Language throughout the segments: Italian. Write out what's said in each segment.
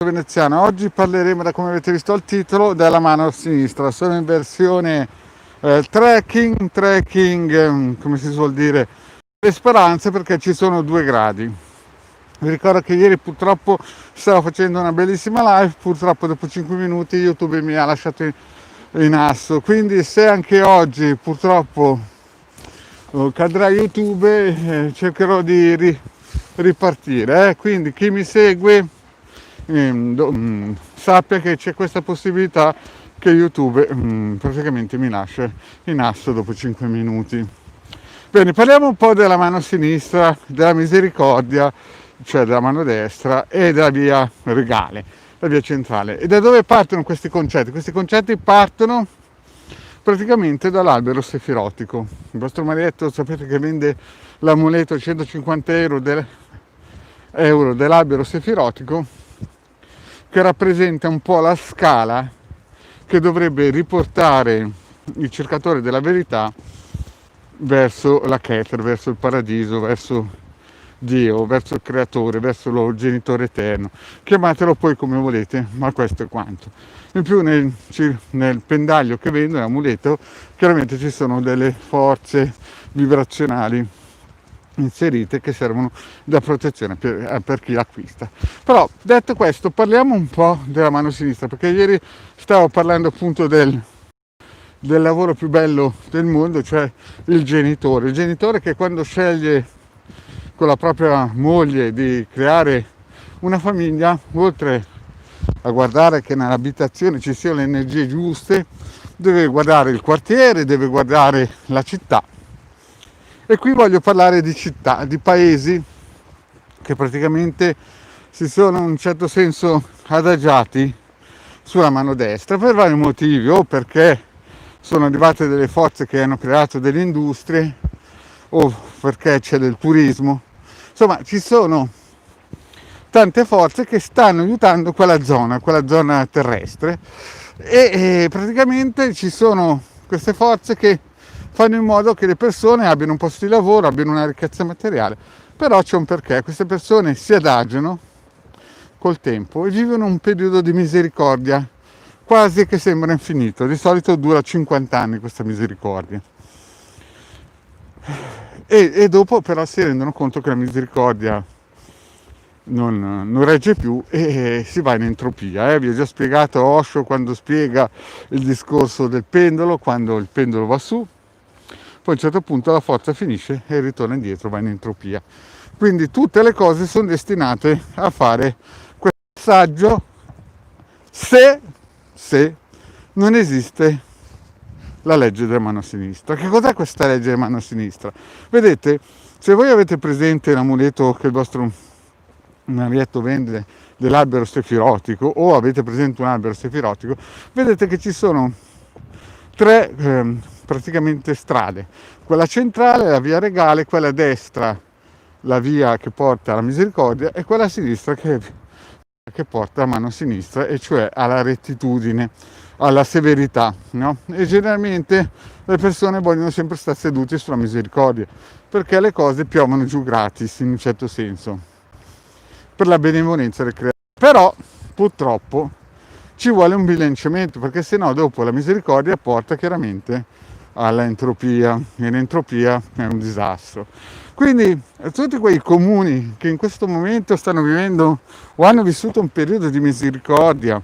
Veneziana. Oggi parleremo, da come avete visto al titolo, della mano sinistra. Sono in versione trekking, come si suol dire, le speranze, perché ci sono 2 gradi. Vi ricordo che ieri purtroppo stavo facendo una bellissima live, purtroppo dopo 5 minuti YouTube mi ha lasciato in asso, quindi se anche oggi purtroppo cadrà YouTube, cercherò di ripartire. Quindi chi mi segue sappia che c'è questa possibilità che YouTube praticamente mi lascia in asso dopo 5 minuti. Bene, parliamo un po' della mano sinistra, della misericordia, cioè della mano destra, e della via regale, la via centrale. E da dove partono questi concetti? Questi concetti partono praticamente dall'albero sefirotico. Il vostro maledetto sapete che vende l'amuleto 150 euro dell'albero sefirotico, che rappresenta un po' la scala che dovrebbe riportare il cercatore della verità verso la Keter, verso il paradiso, verso Dio, verso il creatore, verso lo genitore eterno. Chiamatelo poi come volete, ma questo è quanto. In più nel pendaglio che vendo, l'amuleto, chiaramente ci sono delle forze vibrazionali inserite che servono da protezione per chi l'acquista. Però detto questo, parliamo un po' della mano sinistra, perché ieri stavo parlando appunto del lavoro più bello del mondo, cioè il genitore che quando sceglie con la propria moglie di creare una famiglia, oltre a guardare che nell'abitazione ci siano le energie giuste, deve guardare il quartiere, deve guardare la città. E qui voglio parlare di città, di paesi che praticamente si sono in un certo senso adagiati sulla mano destra per vari motivi, o perché sono arrivate delle forze che hanno creato delle industrie, o perché c'è del turismo. Insomma, ci sono tante forze che stanno aiutando quella zona terrestre, e praticamente ci sono queste forze che fanno in modo che le persone abbiano un posto di lavoro, abbiano una ricchezza materiale. Però c'è un perché: queste persone si adagiano col tempo e vivono un periodo di misericordia quasi che sembra infinito. Di solito dura 50 anni questa misericordia, e dopo però si rendono conto che la misericordia non regge più e si va in entropia. Vi ho già spiegato Osho quando spiega il discorso del pendolo, quando il pendolo va su, poi a un certo punto la forza finisce e ritorna indietro, va in entropia. Quindi tutte le cose sono destinate a fare questo passaggio se non esiste la legge della mano sinistra. Che cos'è questa legge della mano sinistra? Vedete, se voi avete presente l'amuleto che il vostro marietto vende dell'albero sefirotico, o avete presente un albero sefirotico, vedete che ci sono 3 praticamente strade: quella centrale, la via regale, quella a destra, la via che porta alla misericordia, e quella a sinistra che porta a mano sinistra, e cioè alla rettitudine, alla severità, no? E generalmente le persone vogliono sempre stare sedute sulla misericordia, perché le cose piovono giù gratis in un certo senso, per la benevolenza del creatore. Però purtroppo ci vuole un bilanciamento, perché sennò dopo la misericordia porta chiaramente alla entropia, e l'entropia è un disastro. Quindi tutti quei comuni che in questo momento stanno vivendo o hanno vissuto un periodo di misericordia,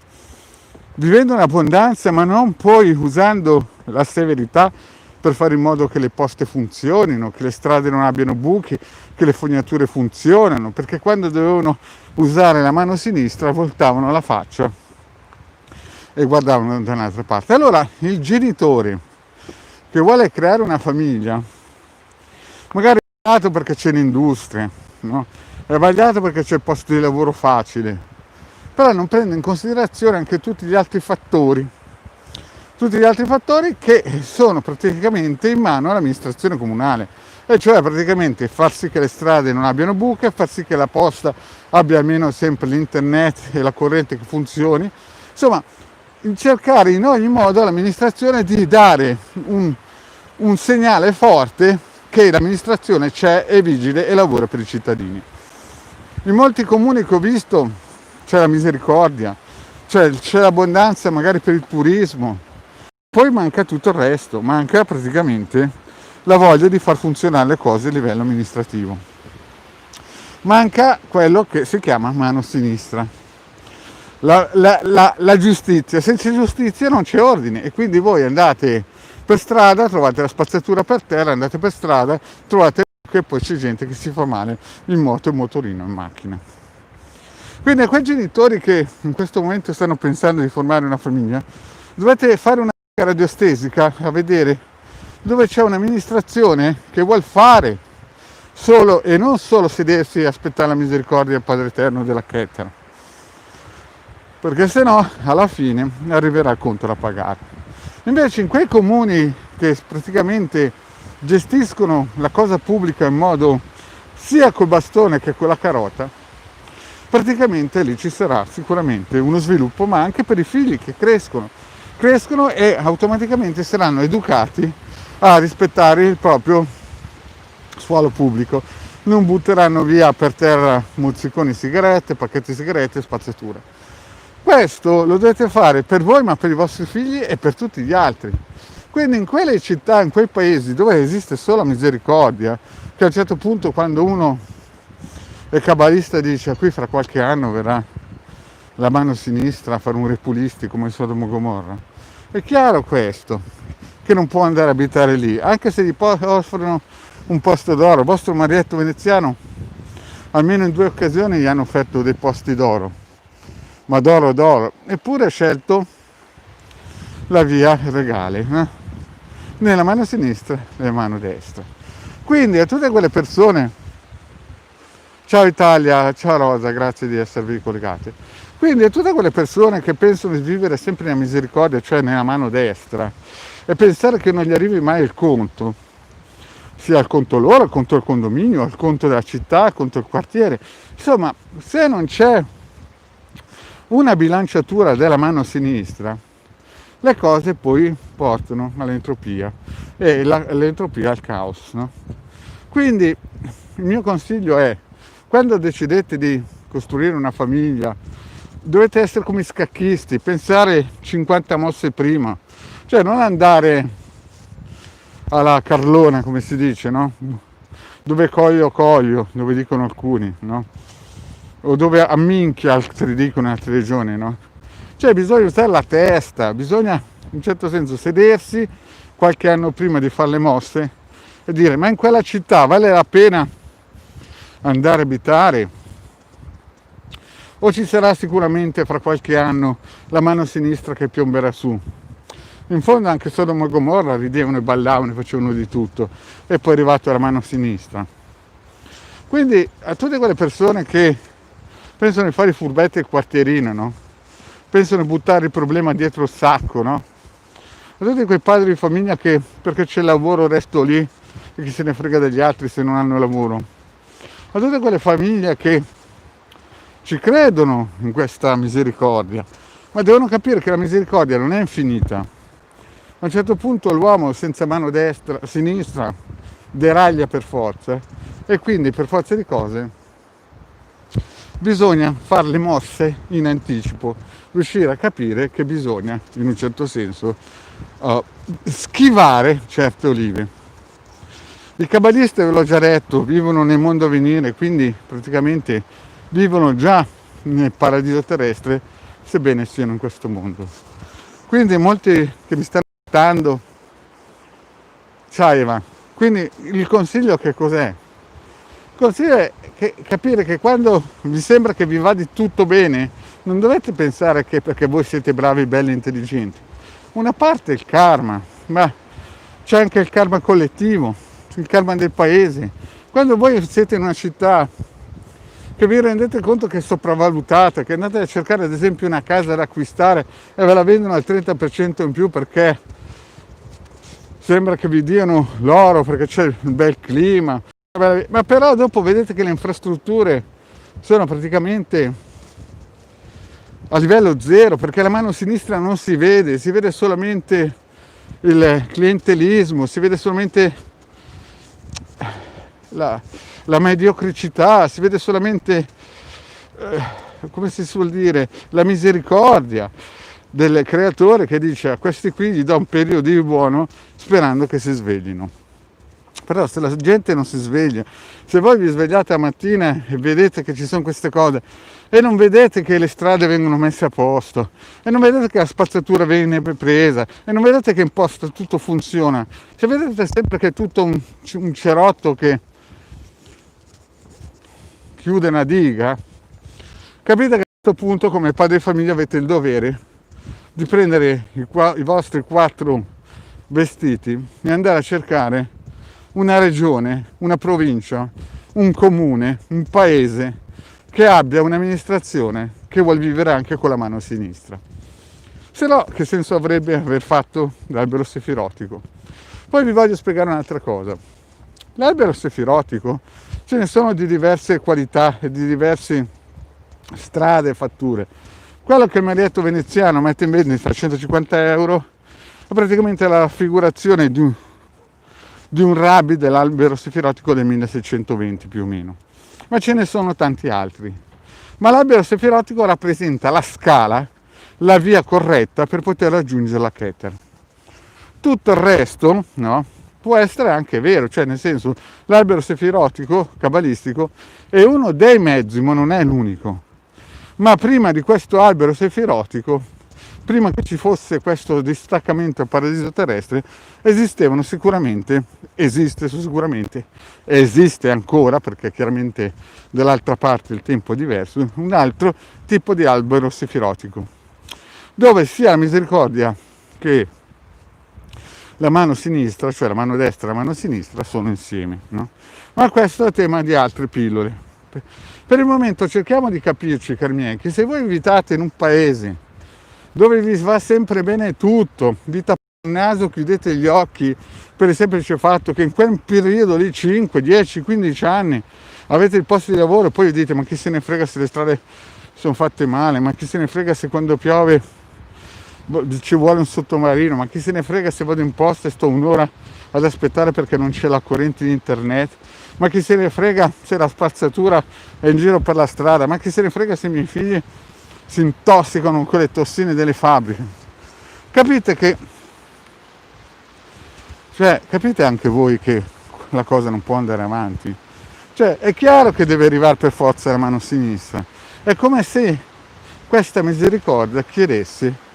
vivendo in abbondanza, ma non poi usando la severità per fare in modo che le poste funzionino, che le strade non abbiano buchi, che le fognature funzionano, perché quando dovevano usare la mano sinistra voltavano la faccia e guardavano da un'altra parte. Allora il genitore che vuole creare una famiglia, magari è sbagliato perché c'è l'industria, no? È sbagliato perché c'è il posto di lavoro facile, però non prende in considerazione anche tutti gli altri fattori che sono praticamente in mano all'amministrazione comunale, e cioè praticamente far sì che le strade non abbiano buche, far sì che la posta abbia almeno sempre l'internet e la corrente che funzioni. Insomma, cercare in ogni modo all'amministrazione di dare un segnale forte che l'amministrazione c'è, è vigile e lavora per i cittadini. In molti comuni che ho visto c'è la misericordia, c'è l'abbondanza magari per il turismo, poi manca tutto il resto, manca praticamente la voglia di far funzionare le cose a livello amministrativo. Manca quello che si chiama mano sinistra, la giustizia. Senza giustizia non c'è ordine, e quindi voi andate per strada, trovate la spazzatura per terra, andate per strada, trovate che poi c'è gente che si fa male in moto e motorino in macchina. Quindi a quei genitori che in questo momento stanno pensando di formare una famiglia, dovete fare una radiostesica a vedere dove c'è un'amministrazione che vuol fare solo e non solo sedersi e aspettare la misericordia del Padre Eterno della Chettara, perché sennò alla fine arriverà il conto da pagare. Invece in quei comuni che praticamente gestiscono la cosa pubblica in modo sia col bastone che con la carota, praticamente lì ci sarà sicuramente uno sviluppo, ma anche per i figli che crescono e automaticamente saranno educati a rispettare il proprio suolo pubblico, non butteranno via per terra mozziconi sigarette, pacchetti di sigarette e spazzatura. Questo lo dovete fare per voi, ma per i vostri figli e per tutti gli altri. Quindi in quelle città, in quei paesi dove esiste solo misericordia, che a un certo punto quando uno è cabalista dice qui fra qualche anno verrà la mano sinistra a fare un repulisti come il Sodoma e Gomorra, è chiaro questo, che non può andare a abitare lì, anche se gli offrono un posto d'oro. Il vostro Marietto veneziano almeno in 2 occasioni gli hanno offerto dei posti d'oro, ma d'oro, eppure ha scelto la via regale, nella mano sinistra e nella mano destra. Quindi a tutte quelle persone, ciao Italia, ciao Rosa, grazie di esservi collegate. Quindi a tutte quelle persone che pensano di vivere sempre nella misericordia, cioè nella mano destra, e pensare che non gli arrivi mai il conto, sia il conto loro, il conto del condominio, il conto della città, il conto del quartiere, insomma, se non c'è una bilanciatura della mano sinistra, le cose poi portano all'entropia e l'entropia al caos, no? Quindi il mio consiglio è, quando decidete di costruire una famiglia, dovete essere come i scacchisti, pensare 50 mosse prima, cioè non andare alla Carlona, come si dice, no? Dove coglio, dove dicono alcuni, no? O dove amminchia, altri dicono in altre regioni, no? Cioè bisogna usare la testa, bisogna in un certo senso sedersi qualche anno prima di fare le mosse e dire ma in quella città vale la pena andare a abitare? O ci sarà sicuramente fra qualche anno la mano sinistra che piomberà su? In fondo anche Sodoma e Gomorra ridevano e ballavano e facevano di tutto, e poi è arrivato la mano sinistra. Quindi a tutte quelle persone che pensano di fare i furbetti al quartierino, no? Pensano di buttare il problema dietro il sacco, no? A tutti quei padri di famiglia che perché c'è il lavoro resto lì e chi se ne frega degli altri se non hanno lavoro. A tutte quelle famiglie che ci credono in questa misericordia, ma devono capire che la misericordia non è infinita. A un certo punto l'uomo senza mano sinistra deraglia per forza, e quindi per forza di cose bisogna fare le mosse in anticipo, riuscire a capire che bisogna in un certo senso schivare certe olive. I cabalisti, ve l'ho già detto, vivono nel mondo a venire, quindi praticamente vivono già nel paradiso terrestre, sebbene siano in questo mondo. Quindi molti che mi stanno ascoltando, ciao Eva, quindi il consiglio che cos'è? Il consiglio è capire che quando vi sembra che vi va di tutto bene, non dovete pensare che perché voi siete bravi, belli, intelligenti. Una parte è il karma, ma c'è anche il karma collettivo, il karma del paese. Quando voi siete in una città che vi rendete conto che è sopravvalutata, che andate a cercare ad esempio una casa da acquistare e ve la vendono al 30% in più perché sembra che vi diano l'oro, perché c'è il bel clima, ma però dopo vedete che le infrastrutture sono praticamente a livello zero, perché la mano sinistra non si vede solamente il clientelismo, si vede solamente la mediocrità, si vede solamente come si suol dire, la misericordia del creatore che dice a questi qui gli do un periodo di buono sperando che si sveglino. Però se la gente non si sveglia, se voi vi svegliate la mattina e vedete che ci sono queste cose e non vedete che le strade vengono messe a posto e non vedete che la spazzatura viene presa e non vedete che in posto tutto funziona, se vedete sempre che è tutto un cerotto che chiude una diga, capite che a questo punto come padre di famiglia avete il dovere di prendere i vostri 4 vestiti e andare a cercare una regione, una provincia, un comune, un paese che abbia un'amministrazione che vuol vivere anche con la mano sinistra. Se no, che senso avrebbe aver fatto l'albero sefirotico? Poi vi voglio spiegare un'altra cosa. L'albero sefirotico ce ne sono di diverse qualità e di diverse strade e fatture. Quello che il marietto veneziano mette in vendita a 150 euro è praticamente la raffigurazione di un rabbi dell'albero sefirotico del 1620 più o meno, ma ce ne sono tanti altri. Ma l'albero sefirotico rappresenta la scala, la via corretta per poter raggiungere la Keter. Tutto il resto, no, può essere anche vero, cioè nel senso l'albero sefirotico cabalistico è uno dei mezzi, ma non è l'unico. Ma prima di questo albero sefirotico, prima che ci fosse questo distaccamento al paradiso terrestre, esiste ancora, perché chiaramente dall'altra parte il tempo è diverso, un altro tipo di albero sefirotico, dove sia la misericordia che la mano sinistra, cioè la mano destra e la mano sinistra, sono insieme, no? Ma questo è tema di altre pillole. Per il momento cerchiamo di capirci, cari miei, che se voi viviate in un paese dove vi va sempre bene tutto, vi tappate il naso, chiudete gli occhi per il semplice fatto che in quel periodo lì 5, 10, 15 anni avete il posto di lavoro e poi vi dite ma chi se ne frega se le strade sono fatte male, ma chi se ne frega se quando piove ci vuole un sottomarino, ma chi se ne frega se vado in posta e sto un'ora ad aspettare perché non c'è la corrente di internet, ma chi se ne frega se la spazzatura è in giro per la strada, ma chi se ne frega se i miei figli si intossicano con le tossine delle fabbriche. Capite anche voi che la cosa non può andare avanti? Cioè è chiaro che deve arrivare per forza la mano sinistra, è come se questa misericordia chiedesse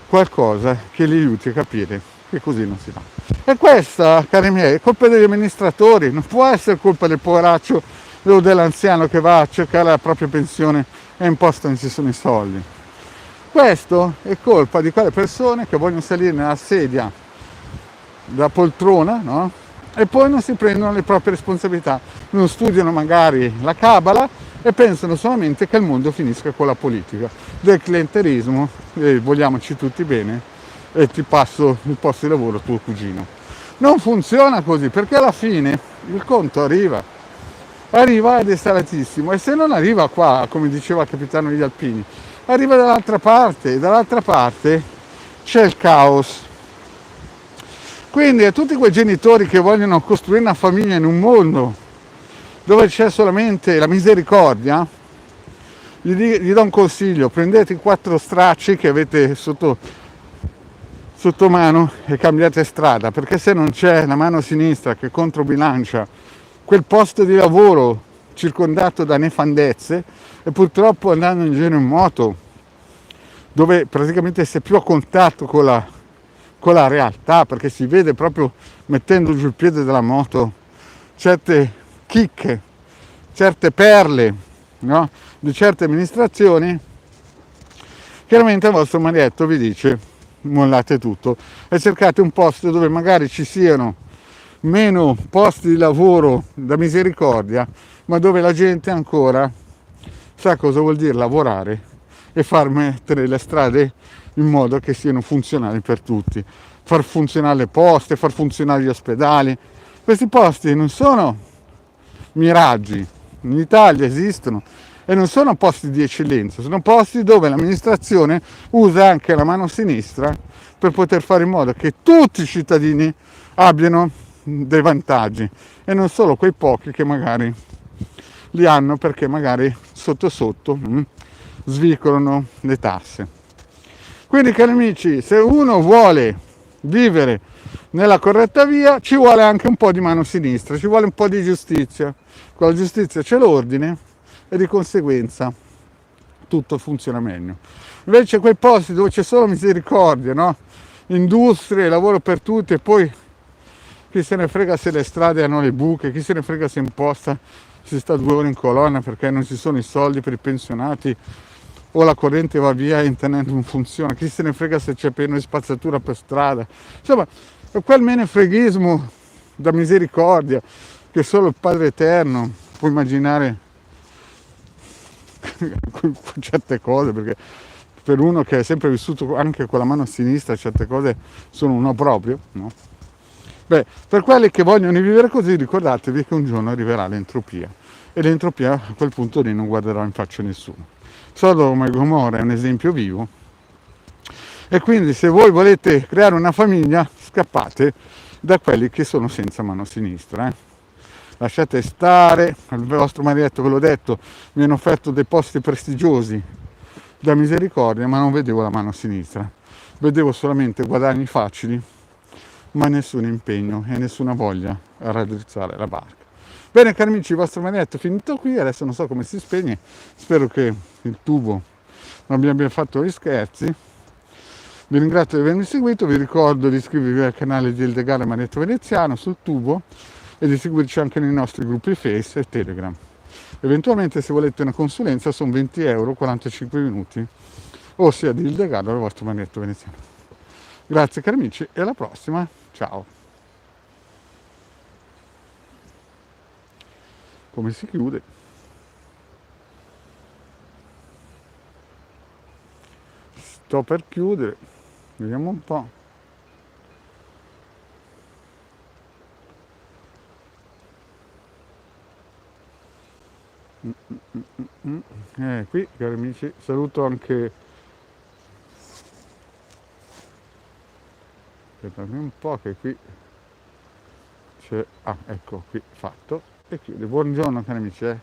qualcosa che li aiuti a capire che così non si fa. E questa, cari miei, è colpa degli amministratori, non può essere colpa del poveraccio o dell'anziano che va a cercare la propria pensione e in posta non ci sono i soldi. Questo è colpa di quelle persone che vogliono salire nella sedia da poltrona, no? E poi non si prendono le proprie responsabilità, non studiano magari la cabala e pensano solamente che il mondo finisca con la politica, del clientelismo, e vogliamoci tutti bene, e ti passo il posto di lavoro a tuo cugino. Non funziona così, perché alla fine il conto arriva ed è salatissimo, e se non arriva qua, come diceva il capitano degli Alpini, arriva dall'altra parte, e dall'altra parte c'è il caos. Quindi a tutti quei genitori che vogliono costruire una famiglia in un mondo dove c'è solamente la misericordia, gli do un consiglio: prendete i 4 stracci che avete sotto mano e cambiate strada, perché se non c'è la mano sinistra che controbilancia quel posto di lavoro circondato da nefandezze, e purtroppo andando in giro in moto, dove praticamente sei più a contatto con la realtà, perché si vede proprio mettendo giù il piede della moto certe chicche, certe perle, no? Di certe amministrazioni, chiaramente il vostro marietto vi dice mollate tutto e cercate un posto dove magari ci siano meno posti di lavoro da misericordia, ma dove la gente ancora sa cosa vuol dire lavorare e far mettere le strade in modo che siano funzionali per tutti, far funzionare le poste, far funzionare gli ospedali. Questi posti non sono miraggi, in Italia esistono e non sono posti di eccellenza, sono posti dove l'amministrazione usa anche la mano sinistra per poter fare in modo che tutti i cittadini abbiano dei vantaggi e non solo quei pochi che magari li hanno perché magari sotto sotto svicolano le tasse. Quindi, cari amici, se uno vuole vivere nella corretta via, ci vuole anche un po' di mano sinistra, ci vuole un po' di giustizia. Con la giustizia c'è l'ordine e di conseguenza tutto funziona meglio. Invece quei posti dove c'è solo misericordia, no? Industrie, lavoro per tutti, e poi chi se ne frega se le strade hanno le buche, chi se ne frega se in posta si sta 2 ore in colonna perché non ci sono i soldi per i pensionati o la corrente va via e internet non funziona, chi se ne frega se c'è pieno di spazzatura per strada. Insomma, è quel menefreghismo da misericordia che solo il Padre Eterno può immaginare con certe cose, perché per uno che è sempre vissuto anche con la mano sinistra certe cose sono uno proprio, no? Beh, per quelli che vogliono vivere così, ricordatevi che un giorno arriverà l'entropia, e l'entropia a quel punto lì non guarderà in faccia a nessuno. Sodoma e Gomorra è un esempio vivo, e quindi se voi volete creare una famiglia, scappate da quelli che sono senza mano sinistra. Lasciate stare, al vostro maledetto, ve l'ho detto, mi hanno offerto dei posti prestigiosi da misericordia, ma non vedevo la mano sinistra, vedevo solamente guadagni facili, ma nessun impegno e nessuna voglia a raddrizzare la barca. Bene, cari amici, il vostro maledetto è finito qui, adesso non so come si spegne, spero che il tubo non mi abbia fatto gli scherzi. Vi ringrazio di avermi seguito, vi ricordo di iscrivervi al canale di Ildegale Maledetto Veneziano sul tubo e di seguirci anche nei nostri gruppi Face e Telegram. Eventualmente, se volete una consulenza, sono 20 euro 45 minuti, ossia di Ildegale al vostro Maledetto Veneziano. Grazie cari amici e alla prossima, ciao. Come si chiude? Sto per chiudere, vediamo un po'. Qui, cari amici, saluto anche, aspettate un po' che qui c'è, ecco qui fatto, e chiude. Buongiorno cari amici,